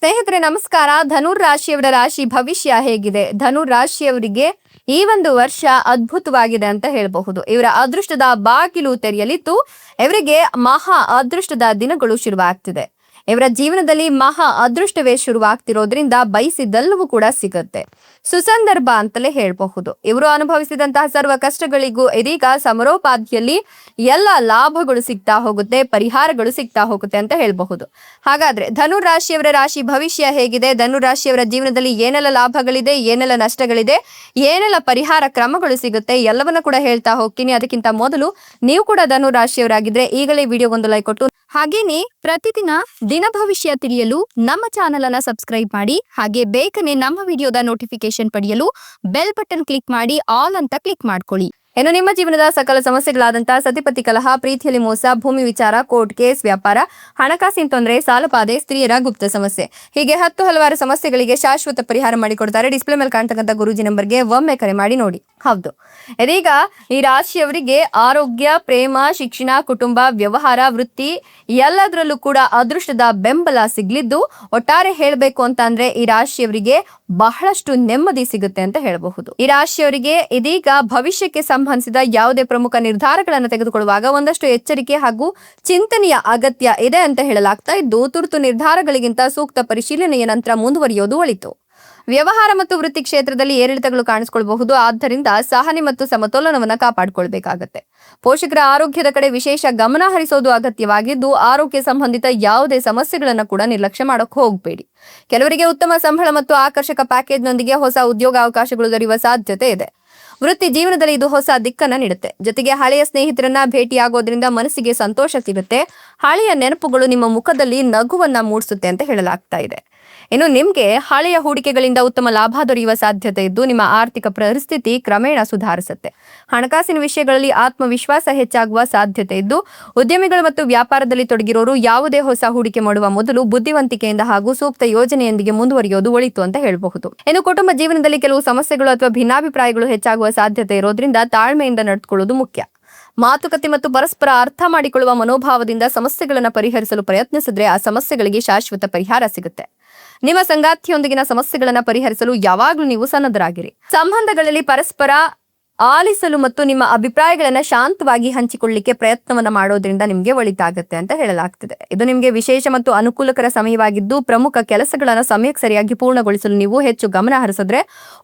ಸ್ನೇಹಿತರೆ ನಮಸ್ಕಾರ. ಧನುರ್ ರಾಶಿಯವರ ರಾಶಿ ಭವಿಷ್ಯ ಹೇಗಿದೆ? ಧನುರ್ ರಾಶಿಯವರಿಗೆ ಈ ಒಂದು ವರ್ಷ ಅದ್ಭುತವಾಗಿದೆ ಅಂತ ಹೇಳಬಹುದು. ಇವರ ಅದೃಷ್ಟದ ಬಾಗಿಲು ತೆರೆಯಲಿದ್ದು ಇವರಿಗೆ ಮಹಾ ಅದೃಷ್ಟದ ದಿನಗಳು ಶುರುವಾಗ್ತಿದೆ. ಇವರ ಜೀವನದಲ್ಲಿ ಮಹಾ ಅದೃಷ್ಟವೇ ಶುರುವಾಗ್ತಿರೋದ್ರಿಂದ ಬಯಸಿದ್ದೆಲ್ಲವೂ ಕೂಡ ಸಿಗುತ್ತೆ. ಸುಸಂದರ್ಭ ಅಂತಲೇ ಹೇಳಬಹುದು. ಇವರು ಅನುಭವಿಸಿದಂತಹ ಸರ್ವ ಕಷ್ಟಗಳಿಗೂ ಇದೀಗ ಸಮರೋಪಾದಿಯಲ್ಲಿ ಎಲ್ಲ ಲಾಭಗಳು ಸಿಗ್ತಾ ಹೋಗುತ್ತೆ, ಪರಿಹಾರಗಳು ಸಿಗ್ತಾ ಹೋಗುತ್ತೆ ಅಂತ ಹೇಳಬಹುದು. ಹಾಗಾದ್ರೆ ಧನುರ್ ರಾಶಿಯವರ ರಾಶಿ ಭವಿಷ್ಯ ಹೇಗಿದೆ? ಧನುರ್ ರಾಶಿಯವರ ಜೀವನದಲ್ಲಿ ಏನೆಲ್ಲ ಲಾಭಗಳಿದೆ, ಏನೆಲ್ಲ ನಷ್ಟಗಳಿದೆ, ಏನೆಲ್ಲ ಪರಿಹಾರ ಕ್ರಮಗಳು ಸಿಗುತ್ತೆ, ಎಲ್ಲವನ್ನ ಕೂಡ ಹೇಳ್ತಾ ಹೋಗ್ತೀನಿ. ಅದಕ್ಕಿಂತ ಮೊದಲು ನೀವು ಕೂಡ ಧನುರ್ ರಾಶಿಯವರಾಗಿದ್ರೆ ಈಗಲೇ ವಿಡಿಯೋಗೊಂದು ಲೈಕ್ ಕೊಟ್ಟು, ಹಾಗೇನೆ ಪ್ರತಿದಿನ ದಿನ ಭವಿಷ್ಯ ತಿಳಿಯಲು ನಮ್ಮ ಚಾನೆಲ್ ಅನ್ನ ಸಬ್ಸ್ಕ್ರೈಬ್ ಮಾಡಿ. ಹಾಗೆ ಬೇಗನೆ ನಮ್ಮ ವಿಡಿಯೋದ ನೋಟಿಫಿಕೇಶನ್ ಪಡೆಯಲು ಬೆಲ್ ಬಟನ್ ಕ್ಲಿಕ್ ಮಾಡಿ ಆಲ್ ಅಂತ ಕ್ಲಿಕ್ ಮಾಡ್ಕೊಳ್ಳಿ. ಇನ್ನು ನಿಮ್ಮ ಜೀವನದ ಸಕಲ ಸಮಸ್ಯೆಗಳಾದಂತಹ ಸತಿಪತಿ ಕಲಹ, ಪ್ರೀತಿಯಲ್ಲಿ ಮೋಸ, ಭೂಮಿ ವಿಚಾರ, ಕೋರ್ಟ್ ಕೇಸ್, ವ್ಯಾಪಾರ, ಹಣಕಾಸಿನ ತೊಂದರೆ, ಸಾಲಬಾಧೆ, ಸ್ತ್ರೀಯರ ಗುಪ್ತ ಸಮಸ್ಯೆ, ಹೀಗೆ ಹಲವಾರು ಸಮಸ್ಯೆಗಳಿಗೆ ಶಾಶ್ವತ ಪರಿಹಾರ ಮಾಡಿಕೊಡ್ತಾರೆ. ಡಿಸ್ಪ್ಲೇ ಮೇಲೆ ಕಾಣ್ತಕ್ಕಂಥ ಗುರೂಜಿ ನಂಬರ್ಗೆ ಒಮ್ಮೆ ಕರೆ ಮಾಡಿ ನೋಡಿ. ಹೌದು, ಇದೀಗ ಈ ರಾಶಿಯವರಿಗೆ ಆರೋಗ್ಯ, ಪ್ರೇಮ, ಶಿಕ್ಷಣ, ಕುಟುಂಬ, ವ್ಯವಹಾರ, ವೃತ್ತಿ ಎಲ್ಲದರಲ್ಲೂ ಕೂಡ ಅದೃಷ್ಟದ ಬೆಂಬಲ ಸಿಗ್ಲಿದ್ದು, ಒಟ್ಟಾರೆ ಹೇಳಬೇಕು ಅಂತ ಅಂದ್ರೆ ಈ ರಾಶಿಯವರಿಗೆ ಬಹಳಷ್ಟು ನೆಮ್ಮದಿ ಸಿಗುತ್ತೆ ಅಂತ ಹೇಳಬಹುದು. ಈ ರಾಶಿಯವರಿಗೆ ಇದೀಗ ಭವಿಷ್ಯಕ್ಕೆ ಸಂಬಂಧಿಸಿದ ಯಾವುದೇ ಪ್ರಮುಖ ನಿರ್ಧಾರಗಳನ್ನು ತೆಗೆದುಕೊಳ್ಳುವಾಗ ಒಂದಷ್ಟು ಎಚ್ಚರಿಕೆ ಹಾಗೂ ಚಿಂತನೆಯ ಅಗತ್ಯ ಇದೆ ಅಂತ ಹೇಳಲಾಗ್ತಾ ಇದ್ದು, ತುರ್ತು ನಿರ್ಧಾರಗಳಿಗಿಂತ ಸೂಕ್ತ ಪರಿಶೀಲನೆಯ ನಂತರ ಮುಂದುವರಿಯೋದು ಒಳಿತು. ವ್ಯವಹಾರ ಮತ್ತು ವೃತ್ತಿ ಕ್ಷೇತ್ರದಲ್ಲಿ ಏರಿಳಿತಗಳು ಕಾಣಿಸಿಕೊಳ್ಳಬಹುದು. ಆದ್ದರಿಂದ ಸಹನೆ ಮತ್ತು ಸಮತೋಲನವನ್ನ ಕಾಪಾಡಿಕೊಳ್ಬೇಕಾಗತ್ತೆ. ಪೋಷಕರ ಆರೋಗ್ಯದ ಕಡೆ ವಿಶೇಷ ಗಮನ ಹರಿಸೋದು ಅಗತ್ಯವಾಗಿದ್ದು, ಆರೋಗ್ಯ ಸಂಬಂಧಿತ ಯಾವುದೇ ಸಮಸ್ಯೆಗಳನ್ನ ಕೂಡ ನಿರ್ಲಕ್ಷ್ಯ ಮಾಡಕ್ ಹೋಗಬೇಡಿ. ಕೆಲವರಿಗೆ ಉತ್ತಮ ಸಂಬಳ ಮತ್ತು ಆಕರ್ಷಕ ಪ್ಯಾಕೇಜ್ನೊಂದಿಗೆ ಹೊಸ ಉದ್ಯೋಗ ಅವಕಾಶಗಳು ದೊರೆಯುವ ಸಾಧ್ಯತೆ ಇದೆ. ವೃತ್ತಿ ಜೀವನದಲ್ಲಿ ಇದು ಹೊಸ ದಿಕ್ಕನ್ನ ನೀಡುತ್ತೆ. ಜೊತೆಗೆ ಹಳೆಯ ಸ್ನೇಹಿತರನ್ನ ಭೇಟಿಯಾಗೋದ್ರಿಂದ ಮನಸ್ಸಿಗೆ ಸಂತೋಷ ಸಿಗುತ್ತೆ. ಹಳೆಯ ನೆನಪುಗಳು ನಿಮ್ಮ ಮುಖದಲ್ಲಿ ನಗುವನ್ನ ಮೂಡಿಸುತ್ತೆ ಅಂತ ಹೇಳಲಾಗ್ತಾ ಇದೆ. ಇನ್ನು ನಿಮ್ಗೆ ಹಳೆಯ ಹೂಡಿಕೆಗಳಿಂದ ಉತ್ತಮ ಲಾಭ ದೊರೆಯುವ ಸಾಧ್ಯತೆ ಇದ್ದು, ನಿಮ್ಮ ಆರ್ಥಿಕ ಪರಿಸ್ಥಿತಿ ಕ್ರಮೇಣ ಸುಧಾರಿಸುತ್ತೆ. ಹಣಕಾಸಿನ ವಿಷಯಗಳಲ್ಲಿ ಆತ್ಮವಿಶ್ವಾಸ ಹೆಚ್ಚಾಗುವ ಸಾಧ್ಯತೆ ಇದ್ದು, ಉದ್ಯಮಿಗಳು ಮತ್ತು ವ್ಯಾಪಾರದಲ್ಲಿ ತೊಡಗಿರೋರು ಯಾವುದೇ ಹೊಸ ಹೂಡಿಕೆ ಮಾಡುವ ಮೊದಲು ಬುದ್ಧಿವಂತಿಕೆಯಿಂದ ಹಾಗೂ ಸೂಕ್ತ ಯೋಜನೆಯೊಂದಿಗೆ ಮುಂದುವರಿಯೋದು ಒಳಿತು ಅಂತ ಹೇಳಬಹುದು. ಇನ್ನು ಕುಟುಂಬ ಜೀವನದಲ್ಲಿ ಕೆಲವು ಸಮಸ್ಯೆಗಳು ಅಥವಾ ಭಿನ್ನಾಭಿಪ್ರಾಯಗಳು ಹೆಚ್ಚಾಗುವ ಸಾಧ್ಯತೆ ಇರೋದ್ರಿಂದ ತಾಳ್ಮೆಯಿಂದ ನಡೆದುಕೊಳ್ಳುವುದು ಮುಖ್ಯ. ಮಾತುಕತೆ ಮತ್ತು ಪರಸ್ಪರ ಅರ್ಥ ಮಾಡಿಕೊಳ್ಳುವ ಮನೋಭಾವದಿಂದ ಸಮಸ್ಯೆಗಳನ್ನು ಪರಿಹರಿಸಲು ಪ್ರಯತ್ನಿಸಿದ್ರೆ ಆ ಸಮಸ್ಯೆಗಳಿಗೆ ಶಾಶ್ವತ ಪರಿಹಾರ ಸಿಗುತ್ತೆ. ನಿಮ್ಮ ಸಂಗಾತಿಯೊಂದಿಗಿನ ಸಮಸ್ಯೆಗಳನ್ನು ಪರಿಹರಿಸಲು ಯಾವಾಗಲೂ ನೀವು ಸನ್ನದ್ಧರಾಗಿರಿ. ಸಂಬಂಧಗಳಲ್ಲಿ ಪರಸ್ಪರ ಆಲಿಸಲು ಮತ್ತು ನಿಮ್ಮ ಅಭಿಪ್ರಾಯಗಳನ್ನ ಶಾಂತವಾಗಿ ಹಂಚಿಕೊಳ್ಳಲಿಕ್ಕೆ ಪ್ರಯತ್ನವನ್ನ ಮಾಡೋದ್ರಿಂದ ನಿಮ್ಗೆ ಒಳಿತಾಗುತ್ತೆ ಅಂತ ಹೇಳಲಾಗ್ತಿದೆ. ಇದು ನಿಮ್ಗೆ ವಿಶೇಷ ಮತ್ತು ಅನುಕೂಲಕರ ಸಮಯವಾಗಿದ್ದು, ಪ್ರಮುಖ ಕೆಲಸಗಳನ್ನ ಸಮಯಕ್ಕೆ ಸರಿಯಾಗಿ ಪೂರ್ಣಗೊಳಿಸಲು ನೀವು ಹೆಚ್ಚು ಗಮನ ಹರಿಸಿದ್ರೆ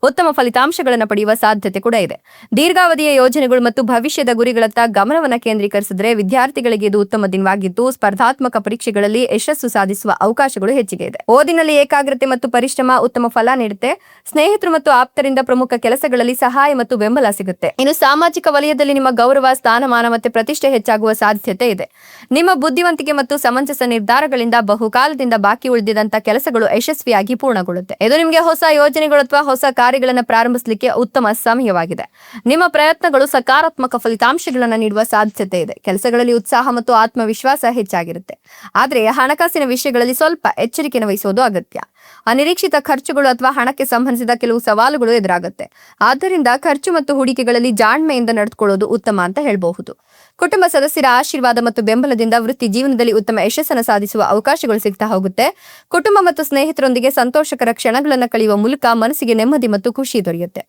ಉತ್ತಮ ಫಲಿತಾಂಶಗಳನ್ನ ಪಡೆಯುವ ಸಾಧ್ಯತೆ ಕೂಡ ಇದೆ. ದೀರ್ಘಾವಧಿಯ ಯೋಜನೆಗಳು ಮತ್ತು ಭವಿಷ್ಯದ ಗುರಿಗಳತ್ತ ಗಮನವನ್ನ ಕೇಂದ್ರೀಕರಿಸಿದ್ರೆ ವಿದ್ಯಾರ್ಥಿಗಳಿಗೆ ಇದು ಉತ್ತಮ ದಿನವಾಗಿದ್ದು, ಸ್ಪರ್ಧಾತ್ಮಕ ಪರೀಕ್ಷೆಗಳಲ್ಲಿ ಯಶಸ್ಸು ಸಾಧಿಸುವ ಅವಕಾಶಗಳು ಹೆಚ್ಚಿಗೆ ಇದೆ. ಓದಿನಲ್ಲಿ ಏಕಾಗ್ರತೆ ಮತ್ತು ಪರಿಶ್ರಮ ಉತ್ತಮ ಫಲ ನೀಡುತ್ತೆ. ಸ್ನೇಹಿತರು ಮತ್ತು ಆಪ್ತರಿಂದ ಪ್ರಮುಖ ಕೆಲಸಗಳಲ್ಲಿ ಸಹಾಯ ಮತ್ತು ಬೆಂಬಲ ಸಿಗುತ್ತೆ. ಇನ್ನು ಸಾಮಾಜಿಕ ವಲಯದಲ್ಲಿ ನಿಮ್ಮ ಗೌರವ, ಸ್ಥಾನಮಾನ ಮತ್ತು ಪ್ರತಿಷ್ಠೆ ಹೆಚ್ಚಾಗುವ ಸಾಧ್ಯತೆ ಇದೆ. ನಿಮ್ಮ ಬುದ್ಧಿವಂತಿಕೆ ಮತ್ತು ಸಮಂಜಸ ನಿರ್ಧಾರಗಳಿಂದ ಬಹುಕಾಲದಿಂದ ಬಾಕಿ ಉಳಿದಿದ್ದಂತ ಕೆಲಸಗಳು ಯಶಸ್ವಿಯಾಗಿ ಪೂರ್ಣಗೊಳ್ಳುತ್ತೆ. ಇದು ನಿಮಗೆ ಹೊಸ ಯೋಜನೆಗಳು ಅಥವಾ ಹೊಸ ಕಾರ್ಯಗಳನ್ನು ಪ್ರಾರಂಭಿಸಲಿಕ್ಕೆ ಉತ್ತಮ ಸಮಯವಾಗಿದೆ. ನಿಮ್ಮ ಪ್ರಯತ್ನಗಳು ಸಕಾರಾತ್ಮಕ ಫಲಿತಾಂಶಗಳನ್ನು ನೀಡುವ ಸಾಧ್ಯತೆ ಇದೆ. ಕೆಲಸಗಳಲ್ಲಿ ಉತ್ಸಾಹ ಮತ್ತು ಆತ್ಮವಿಶ್ವಾಸ ಹೆಚ್ಚಾಗಿರುತ್ತೆ. ಆದ್ರೆ ಹಣಕಾಸಿನ ವಿಷಯಗಳಲ್ಲಿ ಸ್ವಲ್ಪ ಎಚ್ಚರಿಕೆಯನ್ನು ವಹಿಸೋದು ಅಗತ್ಯ. ಅನಿರೀಕ್ಷಿತ ಖರ್ಚುಗಳು ಅಥವಾ ಹಣಕ್ಕೆ ಸಂಬಂಧಿಸಿದ ಕೆಲವು ಸವಾಲುಗಳು ಎದುರಾಗುತ್ತೆ. ಆದ್ದರಿಂದ ಖರ್ಚು ಮತ್ತು ಹೂಡಿಕೆಗಳಲ್ಲಿ ಜಾಣ್ಮೆಯಿಂದ ನಡೆದುಕೊಳ್ಳೋದು ಉತ್ತಮ ಅಂತ ಹೇಳಬಹುದು. ಕುಟುಂಬ ಸದಸ್ಯರ ಆಶೀರ್ವಾದ ಮತ್ತು ಬೆಂಬಲದಿಂದ ವೃತ್ತಿ ಜೀವನದಲ್ಲಿ ಉತ್ತಮ ಯಶಸ್ಸನ್ನು ಸಾಧಿಸುವ ಅವಕಾಶಗಳು ಸಿಗ್ತಾ ಹೋಗುತ್ತೆ. ಕುಟುಂಬ ಮತ್ತು ಸ್ನೇಹಿತರೊಂದಿಗೆ ಸಂತೋಷಕರ ಕ್ಷಣಗಳನ್ನು ಕಳೆಯುವ ಮೂಲಕ ಮನಸ್ಸಿಗೆ ನೆಮ್ಮದಿ ಮತ್ತು ಖುಷಿ ದೊರೆಯುತ್ತೆ.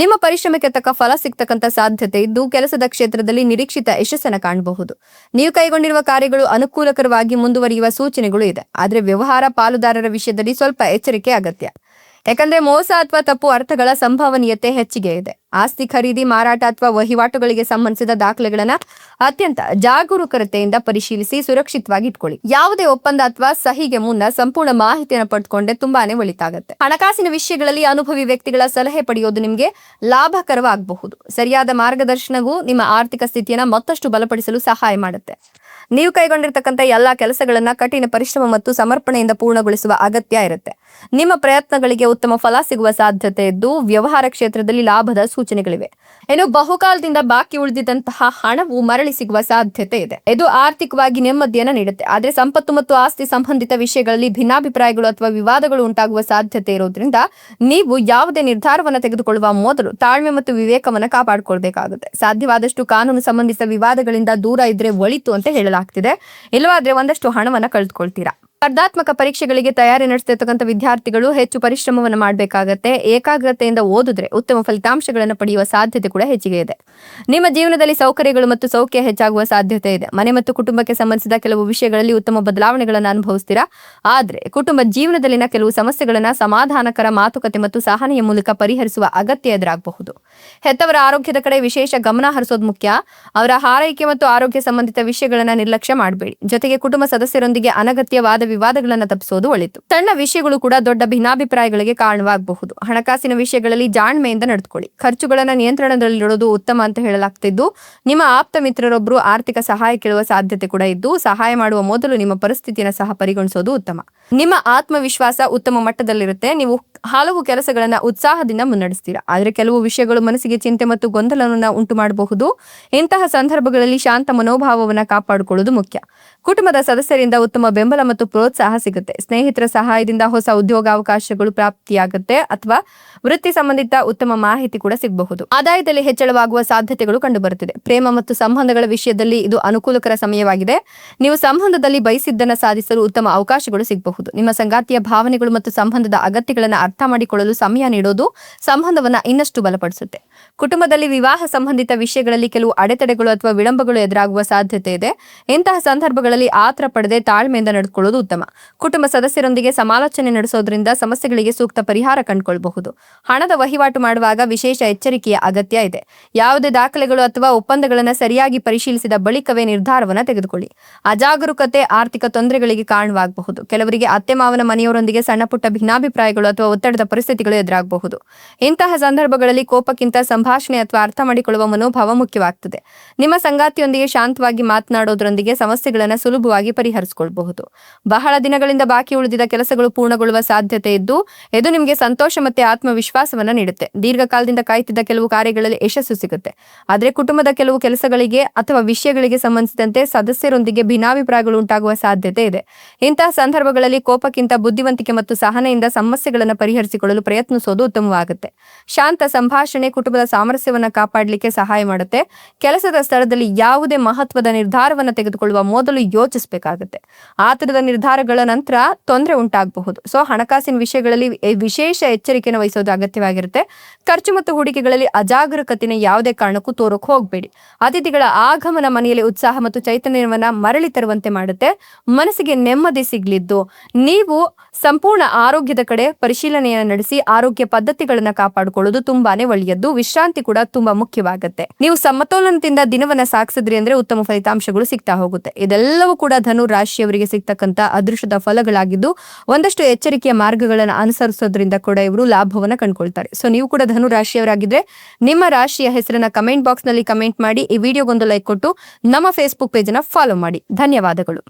ನಿಮ್ಮ ಪರಿಶ್ರಮಕ್ಕೆ ತಕ್ಕ ಫಲ ಸಿಗ್ತಕ್ಕಂಥ ಸಾಧ್ಯತೆ ಇದ್ದು, ಕೆಲಸದ ಕ್ಷೇತ್ರದಲ್ಲಿ ನಿರೀಕ್ಷಿತ ಯಶಸ್ಸನ್ನು ಕಾಣಬಹುದು. ನೀವು ಕೈಗೊಂಡಿರುವ ಕಾರ್ಯಗಳು ಅನುಕೂಲಕರವಾಗಿ ಮುಂದುವರಿಯುವ ಸೂಚನೆಗಳು ಇದೆ. ಆದ್ರೆ ವ್ಯವಹಾರ ಪಾಲುದಾರರ ವಿಷಯದಲ್ಲಿ ಸ್ವಲ್ಪ ಎಚ್ಚರಿಕೆ ಅಗತ್ಯ. ಯಾಕಂದ್ರೆ ಮೋಸ ಅಥವಾ ತಪ್ಪು ಅರ್ಥಗಳ ಸಂಭವನೀಯತೆ ಹೆಚ್ಚಿಗೆ ಇದೆ. ಆಸ್ತಿ ಖರೀದಿ, ಮಾರಾಟ ಅಥವಾ ವಹಿವಾಟುಗಳಿಗೆ ಸಂಬಂಧಿಸಿದ ದಾಖಲೆಗಳನ್ನ ಅತ್ಯಂತ ಜಾಗರೂಕತೆಯಿಂದ ಪರಿಶೀಲಿಸಿ ಸುರಕ್ಷಿತವಾಗಿ ಇಟ್ಕೊಳ್ಳಿ. ಯಾವುದೇ ಒಪ್ಪಂದ ಅಥವಾ ಸಹಿಗೆ ಮುನ್ನ ಸಂಪೂರ್ಣ ಮಾಹಿತಿಯನ್ನು ಪಡೆದುಕೊಂಡ್ರೆ ತುಂಬಾನೇ ಒಳಿತಾಗುತ್ತೆ. ಹಣಕಾಸಿನ ವಿಷಯಗಳಲ್ಲಿ ಅನುಭವಿ ವ್ಯಕ್ತಿಗಳ ಸಲಹೆ ಪಡೆಯೋದು ನಿಮಗೆ ಲಾಭಕರವಾಗಬಹುದು. ಸರಿಯಾದ ಮಾರ್ಗದರ್ಶನವು ನಿಮ್ಮ ಆರ್ಥಿಕ ಸ್ಥಿತಿಯನ್ನ ಮತ್ತಷ್ಟು ಬಲಪಡಿಸಲು ಸಹಾಯ ಮಾಡುತ್ತೆ. ನೀವು ಕೈಗೊಂಡಿರ್ತಕ್ಕಂಥ ಎಲ್ಲಾ ಕೆಲಸಗಳನ್ನ ಕಠಿಣ ಪರಿಶ್ರಮ ಮತ್ತು ಸಮರ್ಪಣೆಯಿಂದ ಪೂರ್ಣಗೊಳಿಸುವ ಅಗತ್ಯ ಇರುತ್ತೆ. ನಿಮ್ಮ ಪ್ರಯತ್ನಗಳಿಗೆ ಉತ್ತಮ ಫಲ ಸಿಗುವ ಸಾಧ್ಯತೆ ಇದ್ದು, ವ್ಯವಹಾರ ಕ್ಷೇತ್ರದಲ್ಲಿ ಲಾಭದ ಸೂಚನೆಗಳಿವೆ. ಇನ್ನು ಬಹುಕಾಲದಿಂದ ಬಾಕಿ ಉಳಿದಿದ್ದಂತಹ ಹಣವು ಮರಳಿ ಸಿಗುವ ಸಾಧ್ಯತೆ ಇದೆ. ಇದು ಆರ್ಥಿಕವಾಗಿ ನೆಮ್ಮದಿಯನ್ನು ನೀಡುತ್ತೆ. ಆದ್ರೆ ಸಂಪತ್ತು ಮತ್ತು ಆಸ್ತಿ ಸಂಬಂಧಿತ ವಿಷಯಗಳಲ್ಲಿ ಭಿನ್ನಾಭಿಪ್ರಾಯಗಳು ಅಥವಾ ವಿವಾದಗಳು ಉಂಟಾಗುವ ಸಾಧ್ಯತೆ ಇರೋದ್ರಿಂದ ನೀವು ಯಾವುದೇ ನಿರ್ಧಾರವನ್ನು ತೆಗೆದುಕೊಳ್ಳುವ ಮೊದಲು ತಾಳ್ಮೆ ಮತ್ತು ವಿವೇಕವನ್ನು ಕಾಪಾಡಿಕೊಳ್ಬೇಕಾಗುತ್ತೆ. ಸಾಧ್ಯವಾದಷ್ಟು ಕಾನೂನು ಸಂಬಂಧಿತ ವಿವಾದಗಳಿಂದ ದೂರ ಇದ್ರೆ ಒಳಿತು ಅಂತ ಹೇಳಲಾಗ್ತಿದೆ. ಇಲ್ಲವಾದ್ರೆ ಒಂದಷ್ಟು ಹಣವನ್ನ ಕಳೆದುಕೊಳ್ತೀರಾ. ಸ್ಪರ್ಧಾತ್ಮಕ ಪರೀಕ್ಷೆಗಳಿಗೆ ತಯಾರಿ ನಡೆಸ್ತಿರ್ತಕ್ಕಂಥ ವಿದ್ಯಾರ್ಥಿಗಳು ಹೆಚ್ಚು ಪರಿಶ್ರಮವನ್ನು ಮಾಡಬೇಕಾಗತ್ತೆ. ಏಕಾಗ್ರತೆಯಿಂದ ಓದಿದ್ರೆ ಉತ್ತಮ ಫಲಿತಾಂಶಗಳನ್ನು ಪಡೆಯುವ ಸಾಧ್ಯತೆ ಕೂಡ ಹೆಚ್ಚಿಗೆ ಇದೆ. ನಿಮ್ಮ ಜೀವನದಲ್ಲಿ ಸೌಕರ್ಯಗಳು ಮತ್ತು ಸೌಖ್ಯ ಹೆಚ್ಚಾಗುವ ಸಾಧ್ಯತೆ ಇದೆ. ಮನೆ ಮತ್ತು ಕುಟುಂಬಕ್ಕೆ ಸಂಬಂಧಿಸಿದ ಕೆಲವು ವಿಷಯಗಳಲ್ಲಿ ಉತ್ತಮ ಬದಲಾವಣೆಗಳನ್ನು ಅನುಭವಿಸ್ತೀರಾ. ಆದ್ರೆ ಕುಟುಂಬ ಜೀವನದಲ್ಲಿನ ಕೆಲವು ಸಮಸ್ಯೆಗಳನ್ನ ಸಮಾಧಾನಕರ ಮಾತುಕತೆ ಮತ್ತು ಸಹನೆಯ ಮೂಲಕ ಪರಿಹರಿಸುವ ಅಗತ್ಯ ಎದುರಾಗಬಹುದು. ಹೆತ್ತವರ ಆರೋಗ್ಯದ ಕಡೆ ವಿಶೇಷ ಗಮನ ಹರಿಸೋದು ಮುಖ್ಯ. ಅವರ ಆರೈಕೆ ಮತ್ತು ಆರೋಗ್ಯ ಸಂಬಂಧಿತ ವಿಷಯಗಳನ್ನ ನಿರ್ಲಕ್ಷ್ಯ ಮಾಡಬೇಡಿ. ಜೊತೆಗೆ ಕುಟುಂಬ ಸದಸ್ಯರೊಂದಿಗೆ ಅನಗತ್ಯ ವಾದ ವಿವಾದಗಳನ್ನು ತಪ್ಪಿಸೋದು ಒಳಿತು. ಸಣ್ಣ ವಿಷಯಗಳು ಕೂಡ ದೊಡ್ಡ ಭಿನ್ನಾಭಿಪ್ರಾಯಗಳಿಗೆ ಕಾರಣವಾಗಬಹುದು. ಹಣಕಾಸಿನ ವಿಷಯಗಳಲ್ಲಿ ಜಾಣ್ಮೆಯಿಂದ ನಡೆದುಕೊಳ್ಳಿ. ಖರ್ಚುಗಳನ್ನ ನಿಯಂತ್ರಣದಲ್ಲಿಡೋದು ಉತ್ತಮ ಅಂತ ಹೇಳಲಾಗ್ತಿದ್ದು, ನಿಮ್ಮ ಆಪ್ತ ಮಿತ್ರರೊಬ್ಬರು ಆರ್ಥಿಕ ಸಹಾಯ ಕೇಳುವ ಸಾಧ್ಯತೆ ಕೂಡ ಇದ್ದು, ಸಹಾಯ ಮಾಡುವ ಮೊದಲು ನಿಮ್ಮ ಪರಿಸ್ಥಿತಿಯನ್ನು ಸಹ ಪರಿಗಣಿಸೋದು ಉತ್ತಮ. ನಿಮ್ಮ ಆತ್ಮವಿಶ್ವಾಸ ಉತ್ತಮ ಮಟ್ಟದಲ್ಲಿರುತ್ತೆ. ನೀವು ಹಲವು ಕೆಲಸಗಳನ್ನ ಉತ್ಸಾಹದಿಂದ ಮುನ್ನಡೆಸ್ತೀರಾ. ಆದ್ರೆ ಕೆಲವು ವಿಷಯಗಳು ಮನಸ್ಸಿಗೆ ಚಿಂತೆ ಮತ್ತು ಗೊಂದಲವನ್ನು ಉಂಟು ಮಾಡಬಹುದು. ಇಂತಹ ಸಂದರ್ಭಗಳಲ್ಲಿ ಶಾಂತ ಮನೋಭಾವವನ್ನ ಕಾಪಾಡಿಕೊಳ್ಳುವುದು ಮುಖ್ಯ. ಕುಟುಂಬದ ಸದಸ್ಯರಿಂದ ಉತ್ತಮ ಬೆಂಬಲ ಮತ್ತು ಪ್ರೋತ್ಸಾಹ ಸಿಗುತ್ತೆ. ಸ್ನೇಹಿತರ ಸಹಾಯದಿಂದ ಹೊಸ ಉದ್ಯೋಗಾವಕಾಶಗಳು ಪ್ರಾಪ್ತಿಯಾಗುತ್ತೆ ಅಥವಾ ವೃತ್ತಿ ಸಂಬಂಧಿತ ಉತ್ತಮ ಮಾಹಿತಿ ಕೂಡ ಸಿಗಬಹುದು. ಆದಾಯದಲ್ಲಿ ಹೆಚ್ಚಳವಾಗುವ ಸಾಧ್ಯತೆಗಳು ಕಂಡುಬರುತ್ತಿದೆ. ಪ್ರೇಮ ಮತ್ತು ಸಂಬಂಧಗಳ ವಿಷಯದಲ್ಲಿ ಇದು ಅನುಕೂಲಕರ ಸಮಯವಾಗಿದೆ. ನೀವು ಸಂಬಂಧದಲ್ಲಿ ಬಯಸಿದ್ದನ್ನ ಸಾಧಿಸಲು ಉತ್ತಮ ಅವಕಾಶಗಳು ಸಿಗಬಹುದು. ನಿಮ್ಮ ಸಂಗಾತಿಯ ಭಾವನೆಗಳು ಮತ್ತು ಸಂಬಂಧದ ಅಗತ್ಯಗಳನ್ನು ಅರ್ಥ ಮಾಡಿಕೊಳ್ಳಲು ಸಮಯ ನೀಡೋದು ಸಂಬಂಧವನ್ನ ಇನ್ನಷ್ಟು ಬಲಪಡಿಸುತ್ತೆ. ಕುಟುಂಬದಲ್ಲಿ ವಿವಾಹ ಸಂಬಂಧಿತ ವಿಷಯಗಳಲ್ಲಿ ಕೆಲವು ಅಡೆತಡೆಗಳು ಅಥವಾ ವಿಳಂಬಗಳು ಎದುರಾಗುವ ಸಾಧ್ಯತೆ ಇದೆ. ಇಂತಹ ಸಂದರ್ಭಗಳಲ್ಲಿ ಆತರ ಪಡೆದೇ ತಾಳ್ಮೆಯಿಂದ ನಡೆದುಕೊಳ್ಳುವುದು ಉತ್ತಮ. ಕುಟುಂಬ ಸದಸ್ಯರೊಂದಿಗೆ ಸಮಾಲೋಚನೆ ನಡೆಸೋದ್ರಿಂದ ಸಮಸ್ಯೆಗಳಿಗೆ ಸೂಕ್ತ ಪರಿಹಾರ ಕಂಡುಕೊಳ್ಳಬಹುದು. ಹಣದ ವಹಿವಾಟು ಮಾಡುವಾಗ ವಿಶೇಷ ಎಚ್ಚರಿಕೆಯ ಅಗತ್ಯ ಇದೆ. ಯಾವುದೇ ದಾಖಲೆಗಳು ಅಥವಾ ಒಪ್ಪಂದಗಳನ್ನು ಸರಿಯಾಗಿ ಪರಿಶೀಲಿಸಿದ ಬಳಿಕವೇ ನಿರ್ಧಾರವನ್ನು ತೆಗೆದುಕೊಳ್ಳಿ. ಅಜಾಗರೂಕತೆ ಆರ್ಥಿಕ ತೊಂದರೆಗಳಿಗೆ ಕಾರಣವಾಗಬಹುದು. ಕೆಲವರಿಗೆ ಅತ್ತೆ ಮಾವನ ಮನೆಯವರೊಂದಿಗೆ ಸಣ್ಣ ಪುಟ್ಟ ಭಿನ್ನಾಭಿಪ್ರಾಯಗಳು ಅಥವಾ ಒತ್ತಡದ ಪರಿಸ್ಥಿತಿಗಳು ಎದುರಾಗಬಹುದು. ಇಂತಹ ಸಂದರ್ಭಗಳಲ್ಲಿ ಕೋಪಕ್ಕಿಂತ ಸಂಭಾಷಣೆ ಅಥವಾ ಅರ್ಥ ಮಾಡಿಕೊಳ್ಳುವ ಮನೋಭಾವ ಮುಖ್ಯವಾಗ್ತದೆ. ನಿಮ್ಮ ಸಂಗಾತಿಯೊಂದಿಗೆ ಶಾಂತವಾಗಿ ಮಾತನಾಡೋದ್ರೊಂದಿಗೆ ಸಮಸ್ಯೆಗಳನ್ನು ಸುಲಭವಾಗಿ ಪರಿಹರಿಸಿಕೊಳ್ಳಬಹುದು. ಬಹಳ ದಿನಗಳಿಂದ ಬಾಕಿ ಉಳಿದಿದ್ದ ಕೆಲಸಗಳು ಪೂರ್ಣಗೊಳ್ಳುವ ಸಾಧ್ಯತೆ ಇದ್ದು, ಇದು ನಿಮಗೆ ಸಂತೋಷ ಮತ್ತೆ ಆತ್ಮವಿಶ್ವಾಸವನ್ನ ನೀಡುತ್ತೆ. ದೀರ್ಘಕಾಲದಿಂದ ಕಾಯ್ತಿದ್ದ ಕೆಲವು ಕಾರ್ಯಗಳಲ್ಲಿ ಯಶಸ್ಸು ಸಿಗುತ್ತೆ. ಆದರೆ ಕುಟುಂಬದ ಕೆಲವು ಕೆಲಸಗಳಿಗೆ ಅಥವಾ ವಿಷಯಗಳಿಗೆ ಸಂಬಂಧಿಸಿದಂತೆ ಸದಸ್ಯರೊಂದಿಗೆ ಭಿನ್ನಾಭಿಪ್ರಾಯಗಳು ಉಂಟಾಗುವ ಸಾಧ್ಯತೆ ಇದೆ. ಇಂತಹ ಸಂದರ್ಭಗಳಲ್ಲಿ ಕೋಪಕ್ಕಿಂತ ಬುದ್ಧಿವಂತಿಕೆ ಮತ್ತು ಸಹನೆಯಿಂದ ಸಮಸ್ಯೆಗಳನ್ನು ಪರಿಹರಿಸಿಕೊಳ್ಳಲು ಪ್ರಯತ್ನಿಸೋದು ಉತ್ತಮವಾಗುತ್ತೆ. ಶಾಂತ ಸಂಭಾಷಣೆ ಕುಟುಂಬದ ಸಾಮರಸ್ಯವನ್ನು ಕಾಪಾಡಲಿಕ್ಕೆ ಸಹಾಯ ಮಾಡುತ್ತೆ. ಕೆಲಸದ ಸ್ಥಳದಲ್ಲಿ ಯಾವುದೇ ಮಹತ್ವದ ನಿರ್ಧಾರವನ್ನು ತೆಗೆದುಕೊಳ್ಳುವ ಮೊದಲು ಯೋಚಿಸಬೇಕಾಗುತ್ತೆ. ಆತರದ ನಿರ್ಧಾರಗಳ ನಂತರ ತೊಂದರೆ ಉಂಟಾಗಬಹುದು. ಸೊ ಹಣಕಾಸಿನ ವಿಷಯಗಳಲ್ಲಿ ವಿಶೇಷ ಎಚ್ಚರಿಕೆಯನ್ನು ವಹಿಸೋದು ಅಗತ್ಯವಾಗಿರುತ್ತೆ. ಖರ್ಚು ಮತ್ತು ಹೂಡಿಕೆಗಳಲ್ಲಿ ಅಜಾಗರೂಕತೆನ ಯಾವುದೇ ಕಾರಣಕ್ಕೂ ತೋರಕ್ಕೆ ಹೋಗಬೇಡಿ. ಅತಿಥಿಗಳ ಆಗಮನ ಮನೆಯಲ್ಲಿ ಉತ್ಸಾಹ ಮತ್ತು ಚೈತನ್ಯವನ್ನ ಮರಳಿ ತರುವಂತೆ ಮಾಡುತ್ತೆ. ಮನಸ್ಸಿಗೆ ನೆಮ್ಮದಿ ಸಿಗ್ಲಿದ್ದು ನೀವು ಸಂಪೂರ್ಣ ಆರೋಗ್ಯದ ಕಡೆ ಪರಿಶೀಲನೆಯನ್ನು ನಡೆಸಿ ಆರೋಗ್ಯ ಪದ್ಧತಿಗಳನ್ನ ಕಾಪಾಡಿಕೊಳ್ಳೋದು ತುಂಬಾನೇ ಒಳ್ಳೆಯದ್ದು. ವಿಶ್ರಾಂತಿ ಕೂಡ ತುಂಬಾ ಮುಖ್ಯವಾಗುತ್ತೆ. ನೀವು ಸಮತೋಲನದಿಂದ ದಿನವನ್ನ ಸಾಗಿಸಿದ್ರಿ ಅಂದ್ರೆ ಉತ್ತಮ ಫಲಿತಾಂಶಗಳು ಸಿಗ್ತಾ ಹೋಗುತ್ತೆ. ಇದೆಲ್ಲವೂ ಕೂಡ ಧನು ರಾಶಿಯವರಿಗೆ ಸಿಗ್ತಕ್ಕಂತ ಅದೃಷ್ಟದ ಫಲಗಳಾಗಿದ್ದು, ಒಂದಷ್ಟು ಎಚ್ಚರಿಕೆಯ ಮಾರ್ಗಗಳನ್ನು ಅನುಸರಿಸೋದ್ರಿಂದ ಕೂಡ ಇವರು ಲಾಭವನ್ನ ಕಂಡುಕೊಳ್ತಾರೆ. ಸೊ ನೀವು ಕೂಡ ಧನು ರಾಶಿಯವರಾಗಿದ್ರೆ ನಿಮ್ಮ ರಾಶಿಯ ಹೆಸರನ್ನ ಕಮೆಂಟ್ ಬಾಕ್ಸ್ ನಲ್ಲಿ ಕಮೆಂಟ್ ಮಾಡಿ. ಈ ವಿಡಿಯೋಗೊಂದು ಲೈಕ್ ಕೊಟ್ಟು ನಮ್ಮ ಫೇಸ್ಬುಕ್ ಪೇಜ್ ನ ಫಾಲೋ ಮಾಡಿ. ಧನ್ಯವಾದಗಳು.